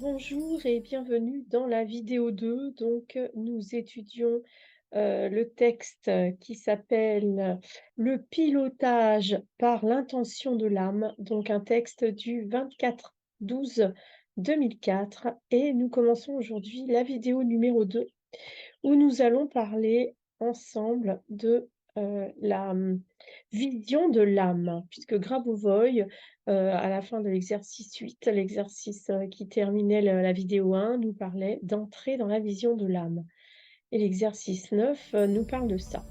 Bonjour et bienvenue dans la vidéo 2. Nous étudions le texte qui s'appelle Le pilotage par l'intention de l'âme, donc un texte du 24/12/2004. Et nous commençons aujourd'hui la vidéo numéro 2 où nous allons parler ensemble de la vision de l'âme, puisque Grabovoi, à la fin de l'exercice 8, l'exercice qui terminait la vidéo 1, nous parlait d'entrer dans la vision de l'âme. Et l'exercice 9 nous parle de ça.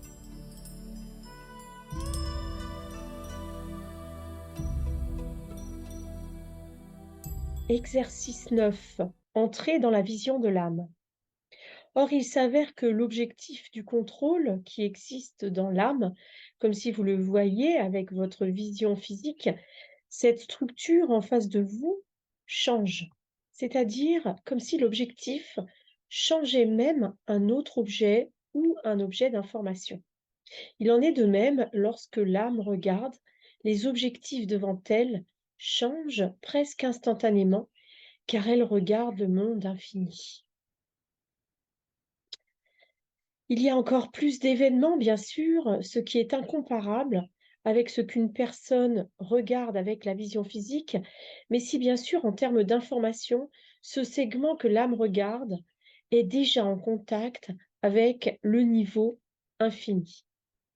Exercice 9. Entrer dans la vision de l'âme. Or, il s'avère que l'objectif du contrôle qui existe dans l'âme, comme si vous le voyiez avec votre vision physique, cette structure en face de vous change. C'est-à-dire comme si l'objectif changeait même un autre objet ou un objet d'information. Il en est de même lorsque l'âme regarde, les objectifs devant elle changent presque instantanément, car elle regarde le monde infini. Il y a encore plus d'événements, bien sûr, ce qui est incomparable avec ce qu'une personne regarde avec la vision physique, mais si bien sûr, en termes d'information, ce segment que l'âme regarde est déjà en contact avec le niveau infini.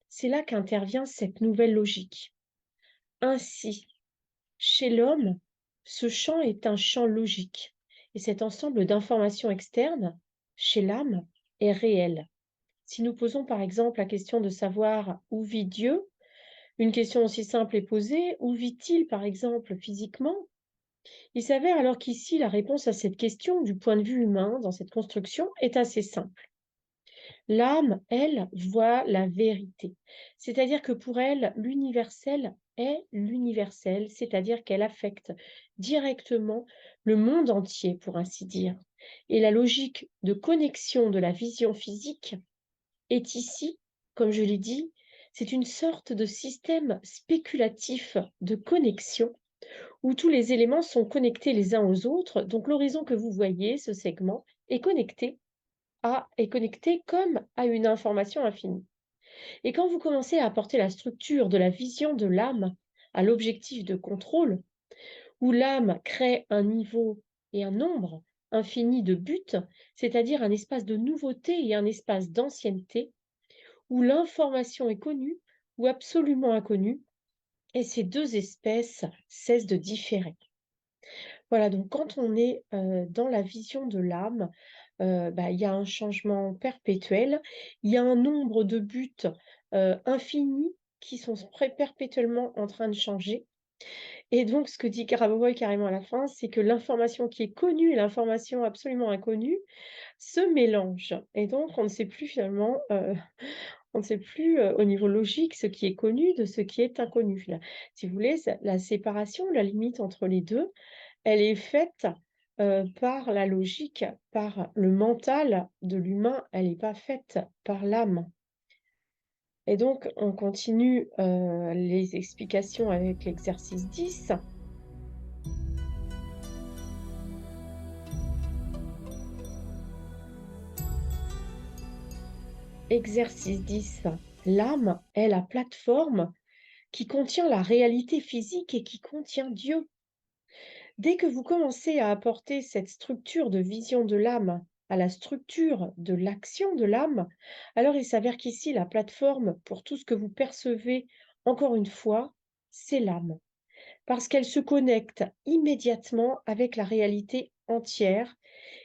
C'est là qu'intervient cette nouvelle logique. Ainsi, chez l'homme, ce champ est un champ logique, et cet ensemble d'informations externes, chez l'âme, est réel. Si nous posons par exemple la question de savoir où vit Dieu, une question aussi simple est posée, où vit-il par exemple physiquement? Il s'avère alors qu'ici la réponse à cette question du point de vue humain dans cette construction est assez simple. L'âme, elle, voit la vérité, c'est-à-dire que pour elle, l'universel est l'universel, c'est-à-dire qu'elle affecte directement le monde entier, pour ainsi dire. Et la logique de connexion de la vision physique est ici, comme je l'ai dit, c'est une sorte de système spéculatif de connexion où tous les éléments sont connectés les uns aux autres. Donc l'horizon que vous voyez, ce segment, est connecté comme à une information infinie. Et quand vous commencez à apporter la structure de la vision de l'âme à l'objectif de contrôle, où l'âme crée un niveau et un nombre infini de buts, c'est-à-dire un espace de nouveauté et un espace d'ancienneté, où l'information est connue ou absolument inconnue, et ces deux espèces cessent de différer. Voilà, donc quand on est dans la vision de l'âme, il y a un changement perpétuel, il y a un nombre de buts infinis qui sont perpétuellement en train de changer. Et donc, ce que dit Grabovoi carrément à la fin, c'est que l'information qui est connue et l'information absolument inconnue se mélangent. Et donc, on ne sait plus finalement on ne sait plus, au niveau logique, ce qui est connu de ce qui est inconnu. Là, si vous voulez, la séparation, la limite entre les 2, elle est faite, par la logique, par le mental de l'humain, elle n'est pas faite par l'âme. Et donc on continue, les explications avec l'exercice 10. Exercice 10. L'âme est la plateforme qui contient la réalité physique et qui contient Dieu. Dès que vous commencez à apporter cette structure de vision de l'âme à la structure de l'action de l'âme, alors il s'avère qu'ici, la plateforme pour tout ce que vous percevez, encore une fois, c'est l'âme. Parce qu'elle se connecte immédiatement avec la réalité entière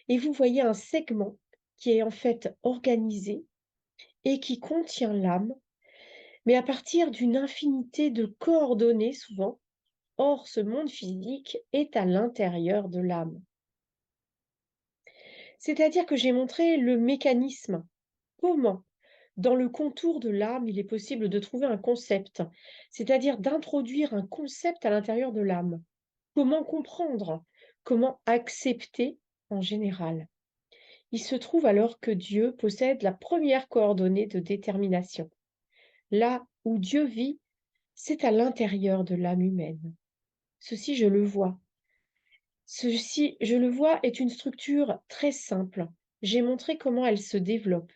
et vous voyez un segment qui est en fait organisé et qui contient l'âme, mais à partir d'une infinité de coordonnées souvent. Or, ce monde physique est à l'intérieur de l'âme. C'est-à-dire que j'ai montré le mécanisme. Comment, dans le contour de l'âme, il est possible de trouver un concept, c'est-à-dire d'introduire un concept à l'intérieur de l'âme. Comment comprendre? Comment accepter en général? Il se trouve alors que Dieu possède la première coordonnée de détermination. Là où Dieu vit, c'est à l'intérieur de l'âme humaine. Ceci, je le vois. Ceci, je le vois, est une structure très simple. J'ai montré comment elle se développe.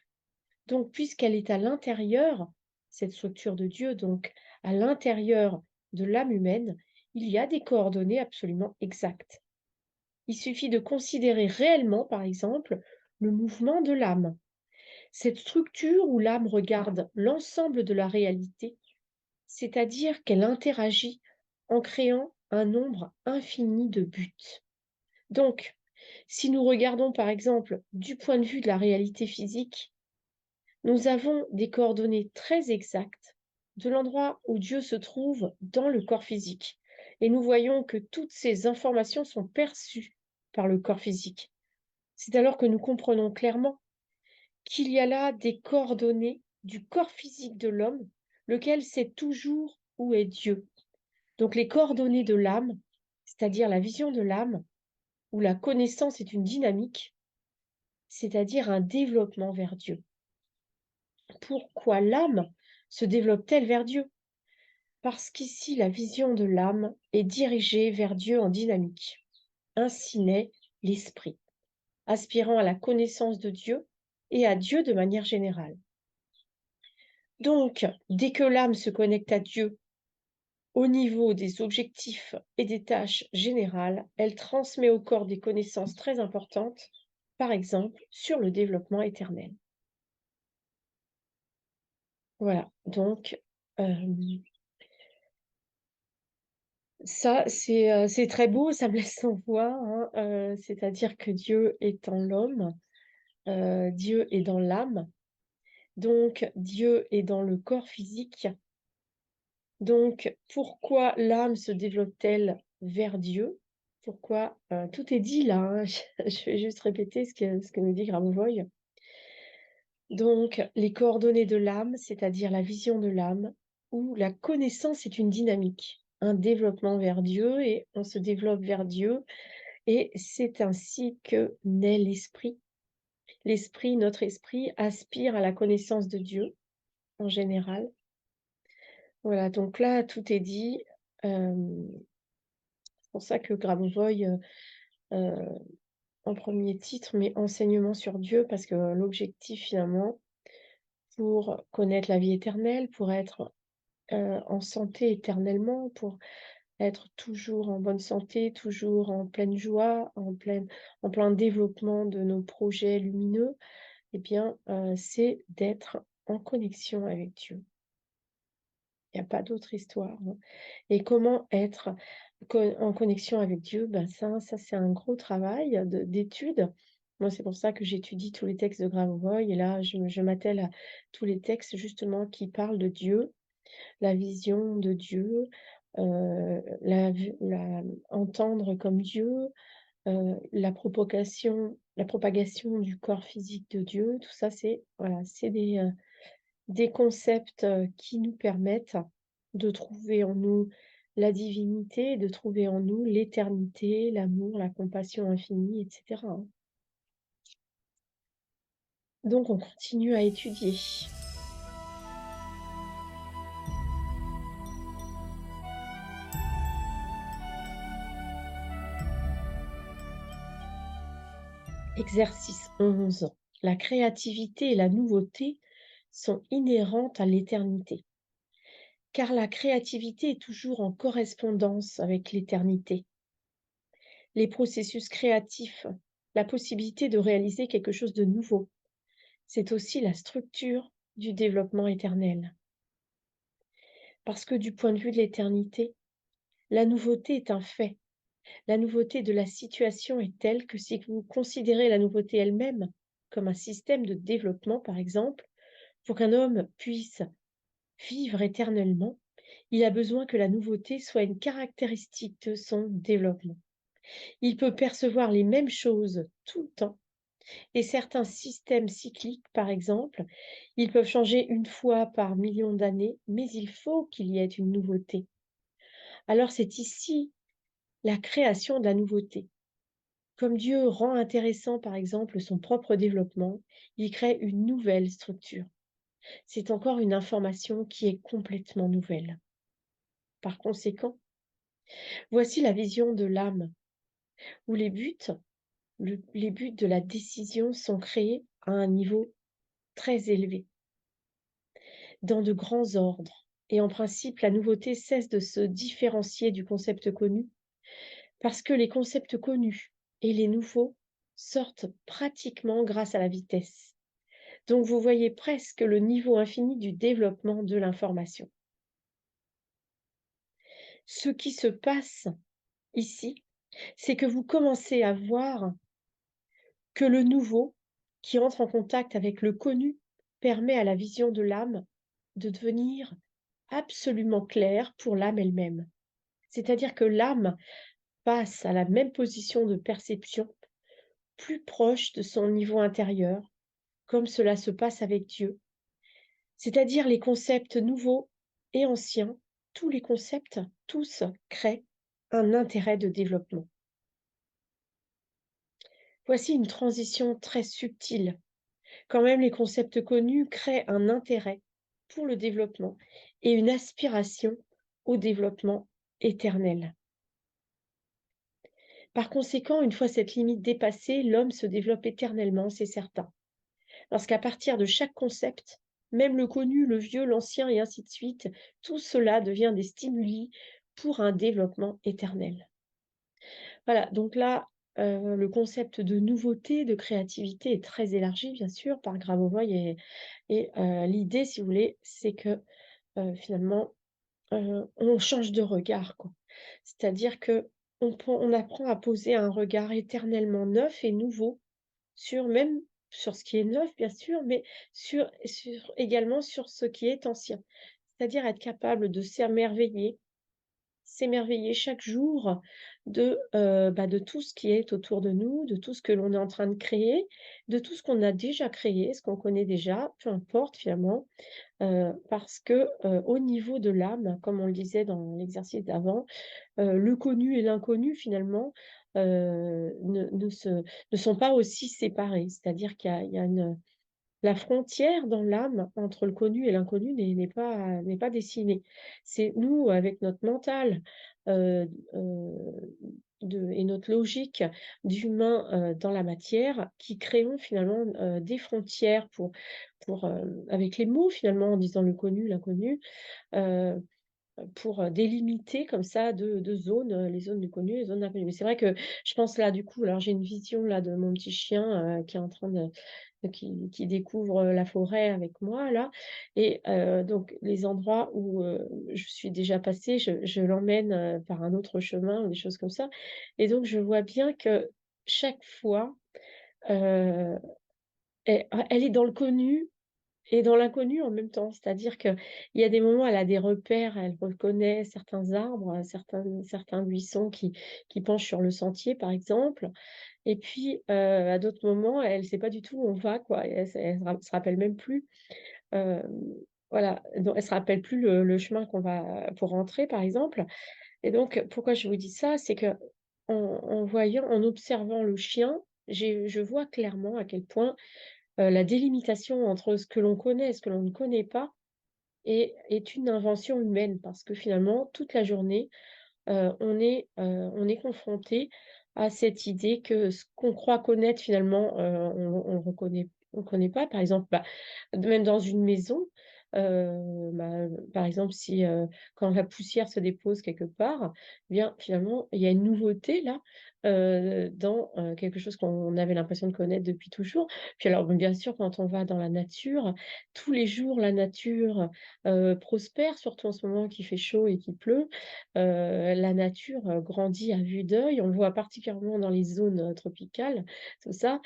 Donc, puisqu'elle est à l'intérieur, cette structure de Dieu, donc à l'intérieur de l'âme humaine, il y a des coordonnées absolument exactes. Il suffit de considérer réellement, par exemple, le mouvement de l'âme. Cette structure où l'âme regarde l'ensemble de la réalité, c'est-à-dire qu'elle interagit en créant un nombre infini de buts. Donc, si nous regardons par exemple du point de vue de la réalité physique, nous avons des coordonnées très exactes de l'endroit où Dieu se trouve dans le corps physique. Et nous voyons que toutes ces informations sont perçues par le corps physique. C'est alors que nous comprenons clairement qu'il y a là des coordonnées du corps physique de l'homme, lequel sait toujours où est Dieu. Donc les coordonnées de l'âme, c'est-à-dire la vision de l'âme, où la connaissance est une dynamique, c'est-à-dire un développement vers Dieu. Pourquoi l'âme se développe-t-elle vers Dieu? Parce qu'ici, la vision de l'âme est dirigée vers Dieu en dynamique. Ainsi naît l'esprit, aspirant à la connaissance de Dieu et à Dieu de manière générale. Donc, dès que l'âme se connecte à Dieu au niveau des objectifs et des tâches générales, elle transmet au corps des connaissances très importantes, par exemple sur le développement éternel. Voilà, donc ça c'est très beau, ça me laisse sans voix, hein, c'est-à-dire que Dieu est en l'homme, Dieu est dans l'âme, donc Dieu est dans le corps physique. Donc pourquoi l'âme se développe-t-elle vers Dieu? Pourquoi, tout est dit là, hein, je vais juste répéter ce que nous dit Grabovoi. Donc les coordonnées de l'âme, c'est-à-dire la vision de l'âme, où la connaissance est une dynamique, un développement vers Dieu et on se développe vers Dieu et c'est ainsi que naît l'esprit. L'esprit, notre esprit aspire à la connaissance de Dieu en général. Voilà, donc là tout est dit, c'est pour ça que Grabovoi, en premier titre met enseignement sur Dieu parce que l'objectif finalement pour connaître la vie éternelle, pour être en santé éternellement, pour être toujours en bonne santé, toujours en pleine joie, en plein développement de nos projets lumineux, eh bien, c'est d'être en connexion avec Dieu. Il n'y a pas d'autre histoire, hein. Et comment être en connexion avec Dieu? Ben ça c'est un gros travail d'étude. Moi, c'est pour ça que j'étudie tous les textes de Gravovoy et là, je m'attelle à tous les textes justement qui parlent de Dieu, la vision de Dieu, entendre comme Dieu, la propagation du corps physique de Dieu, tout ça, c'est voilà, c'est des concepts qui nous permettent de trouver en nous la divinité, de trouver en nous l'éternité, l'amour, la compassion infinie, etc., hein. Donc on continue à étudier. Exercice 11. La créativité et la nouveauté sont inhérentes à l'éternité, car la créativité est toujours en correspondance avec l'éternité. Les processus créatifs, la possibilité de réaliser quelque chose de nouveau, c'est aussi la structure du développement éternel. Parce que du point de vue de l'éternité, la nouveauté est un fait. La nouveauté de la situation est telle que si vous considérez la nouveauté elle-même comme un système de développement, par exemple, pour qu'un homme puisse vivre éternellement, il a besoin que la nouveauté soit une caractéristique de son développement. Il peut percevoir les mêmes choses tout le temps et certains systèmes cycliques, par exemple, ils peuvent changer une fois par million d'années, mais il faut qu'il y ait une nouveauté. Alors c'est ici la création de la nouveauté. Comme Dieu rend intéressant, par exemple, son propre développement, il crée une nouvelle structure. C'est encore une information qui est complètement nouvelle. Par conséquent, voici la vision de l'âme. où les buts de la décision sont créés à un niveau très élevé, dans de grands ordres. Et en principe, la nouveauté cesse de se différencier du concept connu, parce que les concepts connus et les nouveaux sortent pratiquement grâce à la vitesse. Donc vous voyez presque le niveau infini du développement de l'information. Ce qui se passe ici, c'est que vous commencez à voir que le nouveau, qui entre en contact avec le connu, permet à la vision de l'âme de devenir absolument claire pour l'âme elle-même. C'est-à-dire que l'âme passe à la même position de perception, plus proche de son niveau intérieur, comme cela se passe avec Dieu. C'est-à-dire les concepts nouveaux et anciens, tous les concepts, tous créent un intérêt de développement. Voici une transition très subtile. Quand même, les concepts connus créent un intérêt pour le développement et une aspiration au développement éternel. Par conséquent, une fois cette limite dépassée, l'homme se développe éternellement, c'est certain. Parce qu'à partir de chaque concept, même le connu, le vieux, l'ancien et ainsi de suite, tout cela devient des stimuli pour un développement éternel. Voilà, donc là, le concept de nouveauté, de créativité est très élargi, bien sûr, par Grabovoi et l'idée, si vous voulez, c'est que, finalement, on change de regard, quoi. C'est-à-dire qu'on apprend à poser un regard éternellement neuf et nouveau même sur ce qui est neuf, bien sûr, mais également sur ce qui est ancien. C'est-à-dire être capable de s'émerveiller chaque jour de tout ce qui est autour de nous, de tout ce que l'on est en train de créer, de tout ce qu'on a déjà créé, ce qu'on connaît déjà, peu importe finalement, parce que, au niveau de l'âme, comme on le disait dans l'exercice d'avant, le connu et l'inconnu finalement, ne sont pas aussi séparés. C'est-à-dire qu'il y a la frontière dans l'âme entre le connu et l'inconnu n'est pas dessinée. C'est nous, avec notre mental, et notre logique d'humain, dans la matière, qui créons finalement, des frontières avec les mots finalement, en disant le connu, l'inconnu, heu pour, délimiter comme ça 2 zones, les zones du connu, les zones d'inconnu. Mais c'est vrai que je pense là, du coup, alors j'ai une vision là de mon petit chien, qui est en train qui découvre, la forêt avec moi là et donc les endroits où, je suis déjà passée, je l'emmène, par un autre chemin ou des choses comme ça et donc je vois bien que chaque fois, heu, elle est dans le connu et dans l'inconnu en même temps, c'est-à-dire qu'il y a des moments, elle a des repères, elle reconnaît certains arbres, certains buissons qui penchent sur le sentier, par exemple. Et puis, à d'autres moments, elle ne sait pas du tout où on va, quoi. Et elle se rappelle même plus, hem, voilà, donc elle se rappelle plus le chemin qu'on va pour rentrer, par exemple. Et donc, pourquoi je vous dis ça? C'est qu'en observant le chien, je vois clairement à quel point la délimitation entre ce que l'on connaît et ce que l'on ne connaît pas est une invention humaine parce que finalement toute la journée, on est confronté à cette idée que ce qu'on croit connaître finalement, on connaît pas. Par exemple, même dans une maison, par exemple si, quand la poussière se dépose quelque part, eh bien finalement il y a une nouveauté là, dans, quelque chose qu'on avait l'impression de connaître depuis toujours. Puis alors, bien sûr, quand on va dans la nature, tous les jours la nature, prospère, surtout en ce moment qu'il fait chaud et qu'il pleut. La nature, grandit à vue d'œil, on le voit particulièrement dans les zones, tropicales, tout ça.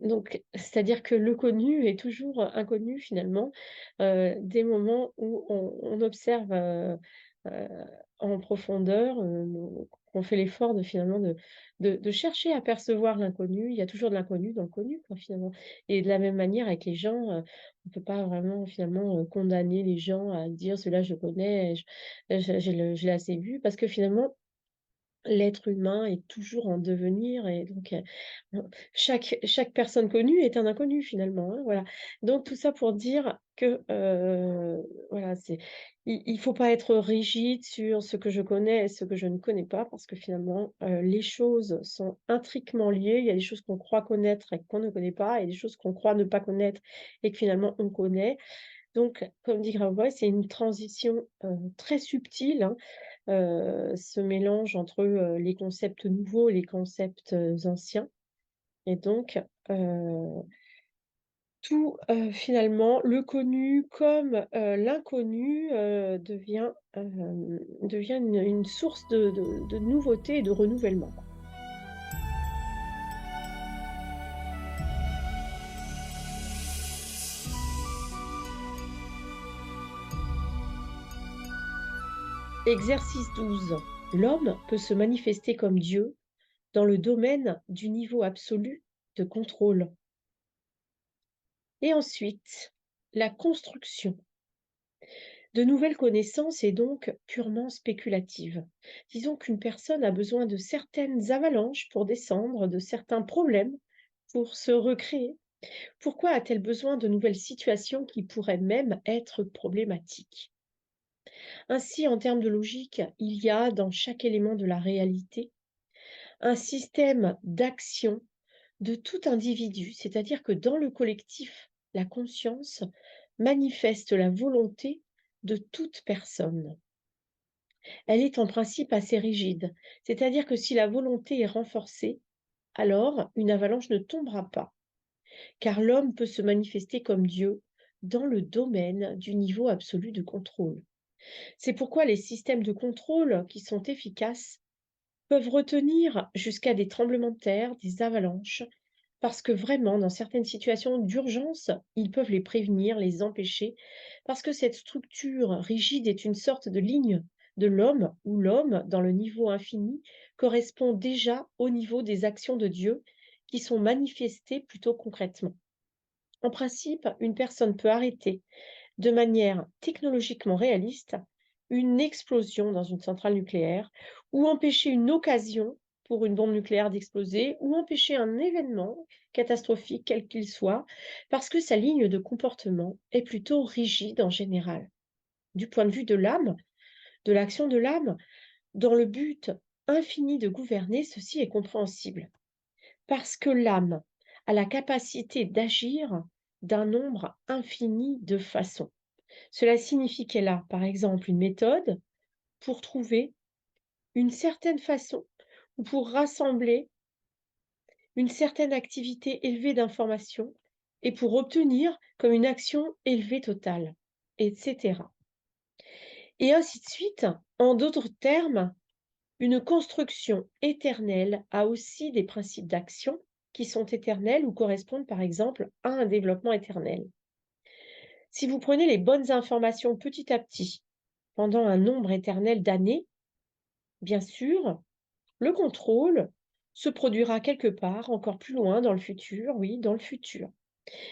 Donc c'est-à-dire que le connu est toujours, inconnu finalement, des moments où on observe, heu, en profondeur, qu'on fait l'effort de finalement de chercher à percevoir l'inconnu. Il y a toujours de l'inconnu dans le connu quoi, finalement et de la même manière avec les gens, on ne peut pas vraiment finalement, condamner les gens à dire: «Celui-là je le connais, je l'ai assez vu», parce que finalement, l'être humain est toujours en devenir et donc bon, chaque personne connue est un inconnu finalement, hein, voilà. Donc tout ça pour dire que, voilà, il faut pas être rigide sur ce que je connais et ce que je ne connais pas parce que finalement, les choses sont intriquement liées. Il y a des choses qu'on croit connaître et qu'on ne connaît pas et des choses qu'on croit ne pas connaître et que finalement on connaît. Donc comme dit Gravois, c'est une transition, très subtile, hein, ce mélange entre, les concepts nouveaux et les concepts, anciens et donc tout, finalement, le connu comme, l'inconnu, devient une source de nouveauté et de renouvellement. Exercice 12. L'homme peut se manifester comme Dieu dans le domaine du niveau absolu de contrôle. Et ensuite, la construction. De nouvelles connaissances est donc purement spéculative. Disons qu'une personne a besoin de certaines avalanches pour descendre, de certains problèmes pour se recréer. Pourquoi a-t-elle besoin de nouvelles situations qui pourraient même être problématiques? Ainsi, en termes de logique, il y a dans chaque élément de la réalité un système d'action de tout individu, c'est-à-dire que dans le collectif, la conscience manifeste la volonté de toute personne. Elle est en principe assez rigide, c'est-à-dire que si la volonté est renforcée, alors une avalanche ne tombera pas, car l'homme peut se manifester comme Dieu dans le domaine du niveau absolu de contrôle. C'est pourquoi les systèmes de contrôle qui sont efficaces peuvent retenir jusqu'à des tremblements de terre, des avalanches, parce que vraiment, dans certaines situations d'urgence, ils peuvent les prévenir, les empêcher, parce que cette structure rigide est une sorte de ligne de l'homme, où l'homme, dans le niveau infini, correspond déjà au niveau des actions de Dieu qui sont manifestées plutôt concrètement. En principe, une personne peut arrêter de manière technologiquement réaliste une explosion dans une centrale nucléaire ou empêcher une occasion pour une bombe nucléaire d'exploser ou empêcher un événement catastrophique quel qu'il soit parce que sa ligne de comportement est plutôt rigide en général. Du point de vue de l'âme, de l'action de l'âme, dans le but infini de gouverner, ceci est compréhensible. Parce que l'âme a la capacité d'agir d'un nombre infini de façons. Cela signifie qu'elle a, par exemple, une méthode pour trouver une certaine façon ou pour rassembler une certaine activité élevée d'informations et pour obtenir comme une action élevée totale, etc. Et ainsi de suite. En d'autres termes, une construction éternelle a aussi des principes d'action qui sont éternels ou correspondent par exemple à un développement éternel. Si vous prenez les bonnes informations petit à petit pendant un nombre éternel d'années, bien sûr, le contrôle se produira quelque part encore plus loin dans le futur, oui, dans le futur.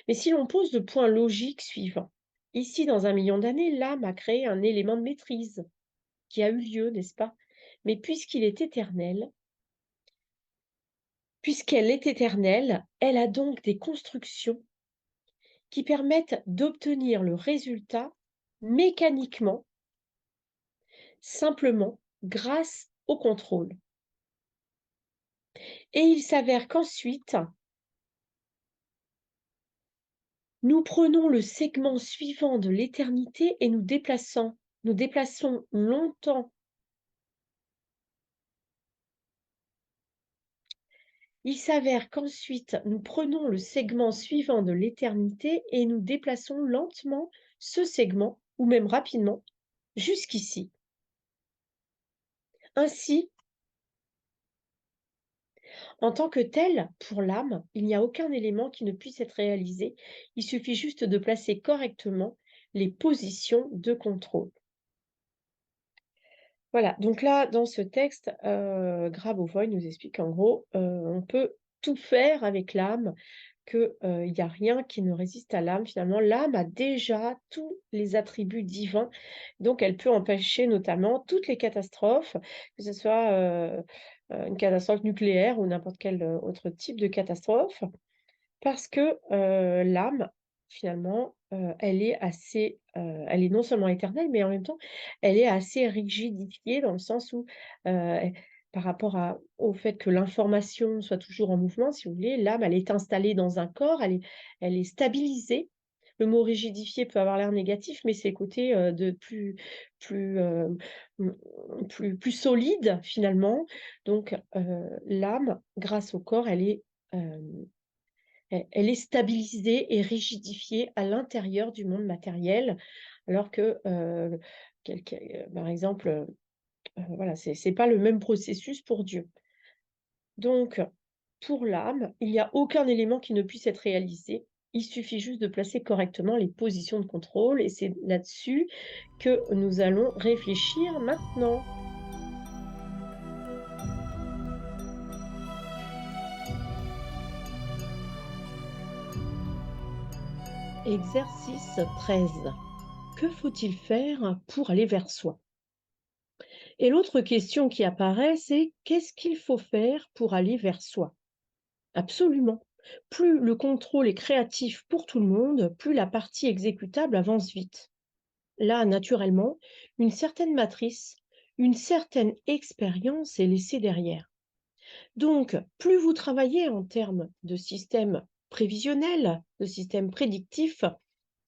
Mais si l'on pose le point logique suivant, ici, dans 1 million d'années, l'âme a créé un élément de maîtrise qui a eu lieu, n'est-ce pas? Mais puisqu'elle est éternelle, elle a donc des constructions qui permettent d'obtenir le résultat mécaniquement, simplement, grâce au contrôle. Et il s'avère qu'ensuite, nous prenons le segment suivant de l'éternité et nous déplaçons longtemps. Il s'avère qu'ensuite, nous prenons le segment suivant de l'éternité et nous déplaçons lentement ce segment, ou même rapidement, jusqu'ici. Ainsi, en tant que tel, pour l'âme, il n'y a aucun élément qui ne puisse être réalisé. Il suffit juste de placer correctement les positions de contrôle. Voilà, donc là, dans ce texte, Grabovoi nous explique qu'en gros, on peut tout faire avec l'âme, qu'il y a rien qui ne résiste à l'âme. Finalement, l'âme a déjà tous les attributs divins, donc elle peut empêcher notamment toutes les catastrophes, que ce soit, une catastrophe nucléaire ou n'importe quel, autre type de catastrophe, parce que, l'âme finalement, elle est non seulement éternelle, mais en même temps, elle est assez rigidifiée dans le sens où, heu, par rapport au fait que l'information soit toujours en mouvement, si vous voulez, l'âme, elle est installée dans un corps, elle est stabilisée. Le mot rigidifié peut avoir l'air négatif, mais c'est le côté, de plus, mmh, plus solide finalement. Donc, l'âme, grâce au corps, elle est stabilisée et rigidifiée à l'intérieur du monde matériel, alors que, quelqu'un, par exemple, voilà, c'est pas le même processus pour Dieu. Donc, pour l'âme, il n'y a aucun élément qui ne puisse être réalisé. Il suffit juste de placer correctement les positions de contrôle et c'est là-dessus que nous allons réfléchir maintenant. Exercice 13. Que faut-il faire pour aller vers soi? Et l'autre question qui apparaît, c'est qu'est-ce qu'il faut faire pour aller vers soi? Absolument. Plus le contrôle est créatif pour tout le monde, plus la partie exécutable avance vite. Là, naturellement, une certaine matrice, une certaine expérience est laissée derrière. Donc, plus vous travaillez en termes de système prévisionnel, de système prédictif,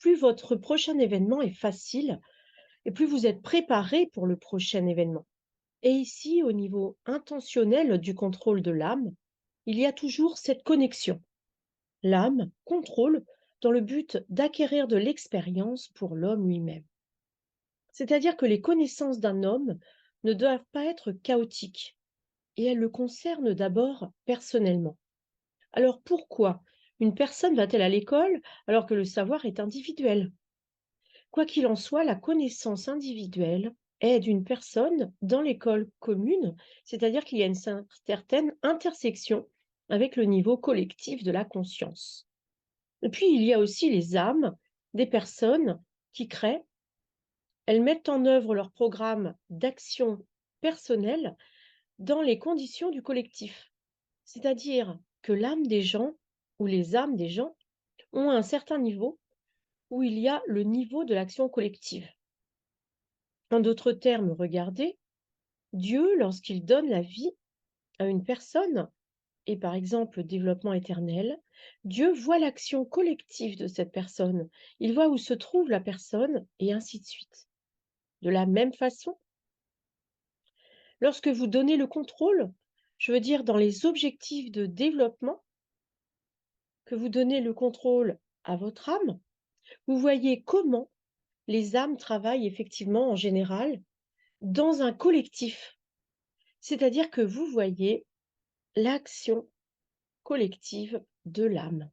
plus votre prochain événement est facile et plus vous êtes préparé pour le prochain événement. Et ici, au niveau intentionnel du contrôle de l'âme, il y a toujours cette connexion. L'âme contrôle dans le but d'acquérir de l'expérience pour l'homme lui-même. C'est-à-dire que les connaissances d'un homme ne doivent pas être chaotiques et elles le concernent d'abord personnellement. Alors pourquoi une personne va-t-elle à l'école alors que le savoir est individuel? Quoi qu'il en soit, la connaissance individuelle aide une personne dans l'école commune, c'est-à-dire qu'il y a une certaine intersection avec le niveau collectif de la conscience. Et puis, il y a aussi les âmes des personnes qui créent, elles mettent en œuvre leur programme d'action personnelle dans les conditions du collectif. C'est-à-dire que l'âme des gens ou les âmes des gens ont un certain niveau où il y a le niveau de l'action collective. En d'autres termes, regardez, Dieu, lorsqu'il donne la vie à une personne, et par exemple le développement éternel, Dieu voit l'action collective de cette personne. Il voit où se trouve la personne, et ainsi de suite. De la même façon, lorsque vous donnez le contrôle, je veux dire dans les objectifs de développement, que vous donnez le contrôle à votre âme, vous voyez comment les âmes travaillent effectivement en général dans un collectif. C'est-à-dire que vous voyez l'action collective de l'âme.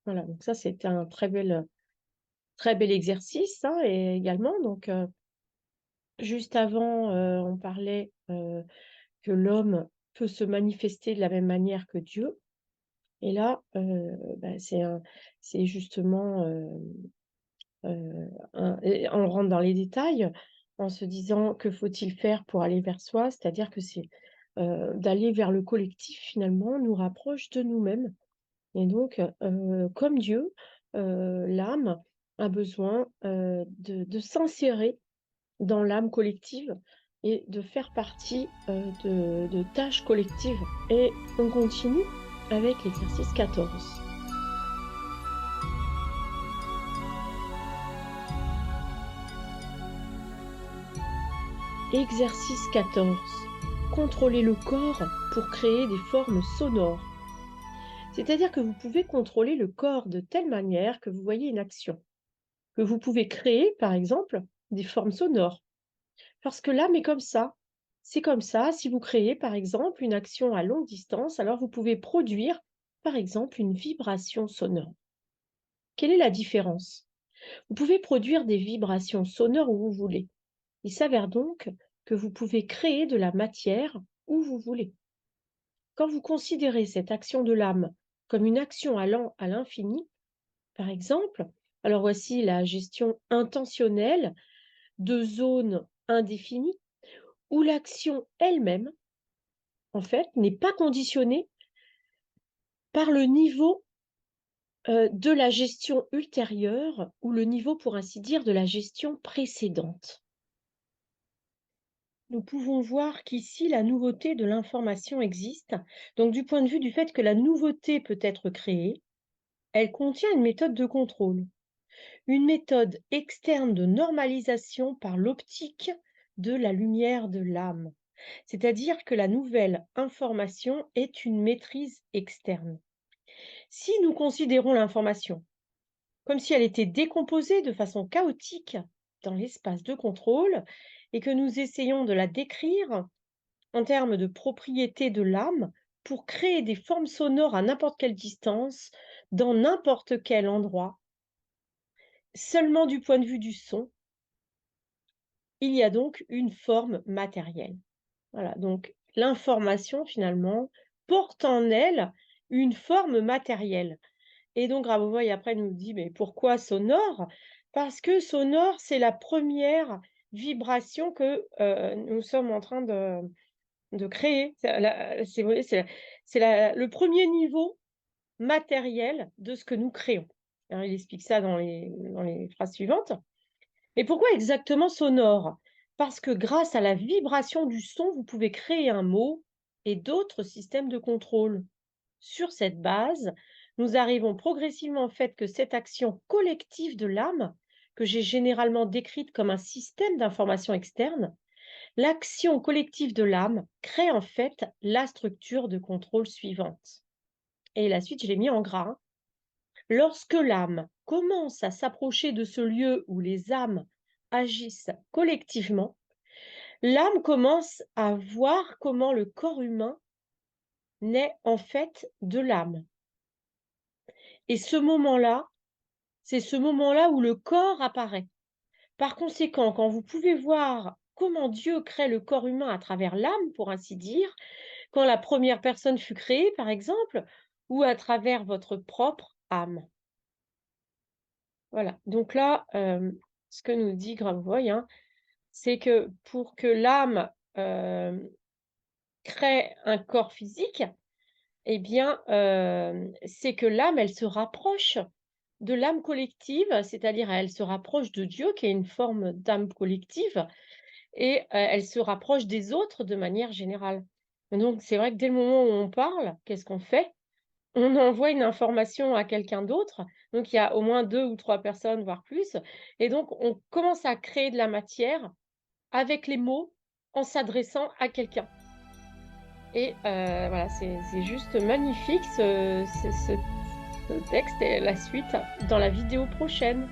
Voilà, donc ça, c'est un très bel exercice, hein, et également. Donc, juste avant, on parlait que l'homme peut se manifester de la même manière que Dieu. Et là, bah, c'est justement, et on rentre dans les détails en se disant que faut-il faire pour aller vers soi, c'est-à-dire que c'est d'aller vers le collectif finalement nous rapproche de nous-mêmes. Et donc, comme Dieu, l'âme a besoin, de s'insérer dans l'âme collective et de faire partie, de tâches collectives. Et on continue avec l'exercice 14. Exercice 14. Contrôler le corps pour créer des formes sonores. C'est-à-dire que vous pouvez contrôler le corps de telle manière que vous voyez une action, que vous pouvez créer, par exemple, des formes sonores. Parce que l'âme est comme ça. C'est comme ça, si vous créez, par exemple, une action à longue distance, alors vous pouvez produire, par exemple, une vibration sonore. Quelle est la différence? Vous pouvez produire des vibrations sonores où vous voulez. Il s'avère donc que vous pouvez créer de la matière où vous voulez. Quand vous considérez cette action de l'âme comme une action allant à l'infini, par exemple, alors voici la gestion intentionnelle de zones indéfinies où l'action elle-même, en fait, n'est pas conditionnée par le niveau De la gestion ultérieure ou le niveau, pour ainsi dire, de la gestion précédente. Nous pouvons voir qu'ici, la nouveauté de l'information existe. Donc, du point de vue du fait que la nouveauté peut être créée, elle contient une méthode de contrôle, une méthode externe de normalisation par l'optique de la lumière de l'âme. C'est-à-dire que la nouvelle information est une maîtrise externe. Si nous considérons l'information comme si elle était décomposée de façon chaotique dans l'espace de contrôle et que nous essayons de la décrire en termes de propriétés de l'âme pour créer des formes sonores à n'importe quelle distance, dans n'importe quel endroit, seulement du point de vue du son, il y a donc une forme matérielle. Voilà, donc l'information finalement porte en elle une forme matérielle. Et donc Grabovoi après nous dit: «Mais pourquoi sonore?» Parce que sonore, c'est la première vibration que, nous sommes en train de créer. C'est vous voyez, c'est le premier niveau matériel de ce que nous créons. Hein, il explique ça dans les phrases suivantes. Mais pourquoi exactement sonore? Parce que grâce à la vibration du son, vous pouvez créer un mot et d'autres systèmes de contrôle. Sur cette base, nous arrivons progressivement au fait que cette action collective de l'âme, que j'ai généralement décrite comme un système d'information externe, l'action collective de l'âme crée en fait la structure de contrôle suivante. Et la suite, je l'ai mis en gras, hein. Lorsque l'âme commence à s'approcher de ce lieu où les âmes agissent collectivement, l'âme commence à voir comment le corps humain naît en fait de l'âme. Et ce moment-là, c'est ce moment-là où le corps apparaît. Par conséquent, quand vous pouvez voir comment Dieu crée le corps humain à travers l'âme, pour ainsi dire, quand la première personne fut créée, par exemple, ou à travers votre propre âme. Voilà. Donc là, ce que nous dit Grabovoi, hein, c'est que pour que l'âme, crée un corps physique, eh bien, c'est que l'âme, elle se rapproche de l'âme collective, c'est-à-dire elle se rapproche de Dieu qui est une forme d'âme collective et elle se rapproche des autres de manière générale. Donc c'est vrai que dès le moment où on parle, qu'est-ce qu'on fait? On envoie une information à quelqu'un d'autre, donc il y a au moins 2 ou 3 personnes, voire plus et donc on commence à créer de la matière avec les mots en s'adressant à quelqu'un et voilà, c'est juste magnifique ce texte et la suite dans la vidéo prochaine.